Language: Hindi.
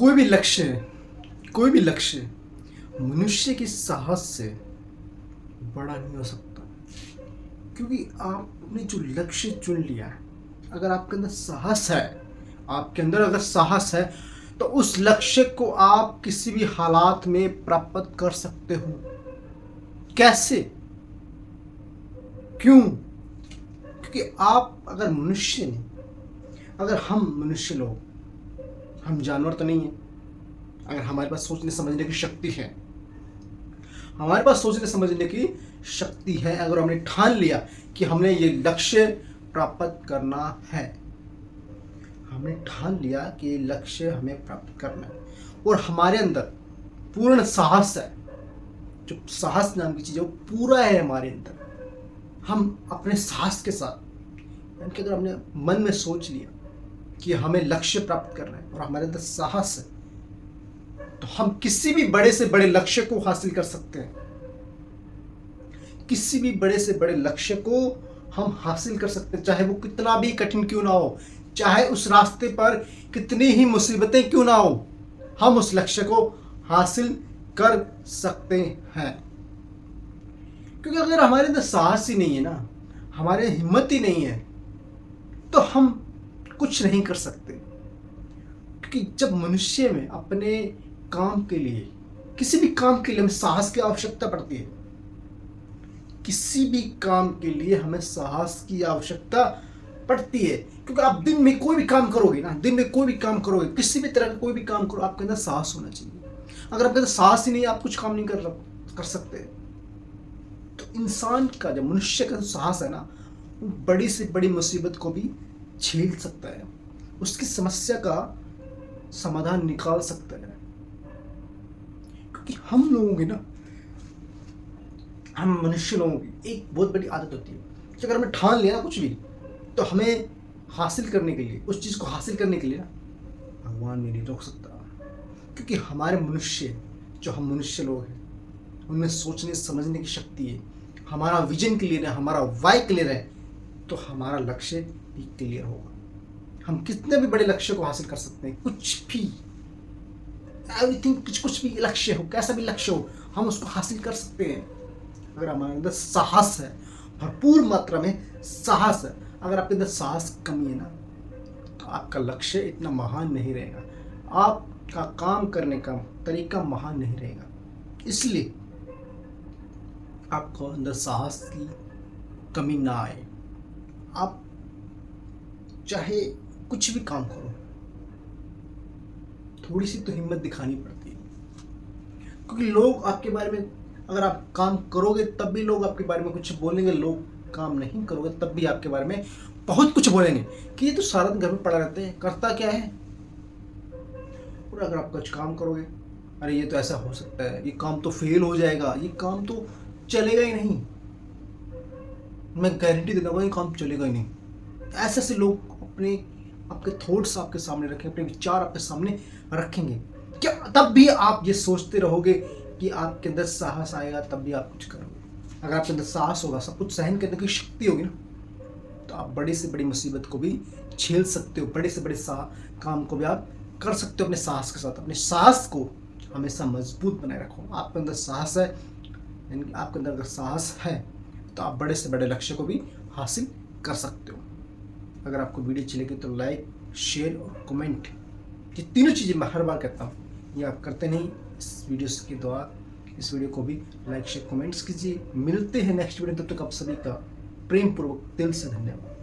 कोई भी लक्ष्य है, कोई भी लक्ष्य मनुष्य के साहस से बड़ा नहीं हो सकता, क्योंकि आपने जो लक्ष्य चुन लिया है, अगर आपके अंदर साहस है, आपके अंदर अगर साहस है तो उस लक्ष्य को आप किसी भी हालात में प्राप्त कर सकते हो। कैसे? क्यों? क्योंकि आप अगर मनुष्य नहीं, अगर हम मनुष्य लोग, हम जानवर तो नहीं है, अगर हमारे पास सोचने समझने की शक्ति है, हमारे पास सोचने समझने की शक्ति है, अगर हमने ठान लिया कि हमने ये लक्ष्य प्राप्त करना है, हमने ठान लिया कि ये लक्ष्य हमें प्राप्त करना है और हमारे अंदर पूर्ण साहस है, जो साहस नाम की चीज़ है वो पूरा है हमारे अंदर, हम अपने साहस के साथ, यानी कि अगर हमने मन में सोच लिया कि हमें लक्ष्य प्राप्त करना है और हमारे अंदर साहस है, तो हम किसी भी बड़े से बड़े लक्ष्य को हासिल कर सकते हैं। किसी भी बड़े से बड़े लक्ष्य को हम हासिल कर सकते हैं, चाहे वो कितना भी कठिन क्यों ना हो, चाहे उस रास्ते पर कितनी ही मुसीबतें क्यों ना हो, हम उस लक्ष्य को हासिल कर सकते हैं। क्योंकि अगर हमारे अंदर साहस ही नहीं है ना, हमारे हिम्मत ही नहीं है, तो हम कुछ नहीं कर सकते। क्योंकि जब मनुष्य में अपने काम के लिए, किसी भी काम के लिए हमें साहस की आवश्यकता पड़ती है, किसी भी काम के लिए हमें साहस की आवश्यकता पड़ती है। क्योंकि आप दिन में कोई भी काम करोगे ना, दिन में कोई भी काम करोगे, किसी भी तरह का कोई भी काम करो, आपके अंदर साहस होना चाहिए। अगर आपके अंदर साहस ही नहीं है, आप कुछ काम नहीं कर सकते। तो इंसान का, जब मनुष्य का साहस है ना, वो बड़ी से बड़ी मुसीबत को भी झेल सकता है, उसकी समस्या का समाधान निकाल सकता है। क्योंकि हम लोगों की ना, हम मनुष्य लोगों की एक बहुत बड़ी आदत होती है कि अगर हमें ठान लिया ना कुछ भी, तो हमें हासिल करने के लिए, उस चीज़ को हासिल करने के लिए ना, भगवान भी नहीं रोक सकता। क्योंकि हमारे मनुष्य, जो हम मनुष्य लोग हैं, उनमें सोचने समझने की शक्ति है, हमारा विजन क्लियर है, हमारा वाई क्लियर है, तो हमारा लक्ष्य भी क्लियर होगा। हम कितने भी बड़े लक्ष्य को हासिल कर सकते हैं, कुछ भी, एवरीथिंग, कुछ भी लक्ष्य हो, कैसा भी लक्ष्य हो, हम उसको हासिल कर सकते हैं अगर हमारे अंदर साहस है, भरपूर मात्रा में साहस है। अगर आपके अंदर साहस कमी है ना, तो आपका लक्ष्य इतना महान नहीं रहेगा, आपका काम करने का तरीका महान नहीं रहेगा। इसलिए आपको अंदर साहस की कमी ना आए। आप चाहे कुछ भी काम करो, थोड़ी सी तो हिम्मत दिखानी पड़ती है। क्योंकि लोग आपके बारे में, अगर आप काम करोगे तब भी लोग आपके बारे में कुछ बोलेंगे, लोग काम नहीं करोगे तब भी आपके बारे में बहुत कुछ बोलेंगे कि ये तो सारा दिन घर में पड़ा रहता है, करता क्या है। और अगर आप कुछ काम करोगे, अरे ये तो ऐसा हो सकता है, ये काम तो फेल हो जाएगा, ये काम तो चलेगा ही नहीं, मैं गारंटी देता हूँ ये काम चलेगा ही नहीं। ऐसे ऐसे लोग अपने, आपके थॉट्स आपके सामने रखेंगे, अपने विचार आपके सामने रखेंगे, क्या तब भी आप ये सोचते रहोगे कि आपके अंदर साहस आएगा तब भी आप कुछ करोगे। अगर आपके अंदर साहस होगा, सब कुछ सहन करने की शक्ति होगी ना, तो आप बड़ी से बड़ी मुसीबत को भी झेल सकते हो, बड़े से बड़े काम को भी आप कर सकते हो अपने साहस के साथ। अपने साहस को हमेशा मजबूत बनाए रखो। आपके अंदर साहस है, यानी कि आपके अंदर अगर साहस है तो आप बड़े से बड़े लक्ष्य को भी हासिल कर सकते हो। अगर आपको वीडियो अच्छी लगी तो लाइक, शेयर और कमेंट, ये तीनों चीज़ें मैं हर बार कहता हूँ, ये आप करते नहीं। इस वीडियो के द्वारा इस वीडियो को भी लाइक, शेयर, कमेंट्स कीजिए। मिलते हैं नेक्स्ट वीडियो, तब तक आप सभी का प्रेम पूर्वक दिल से धन्यवाद।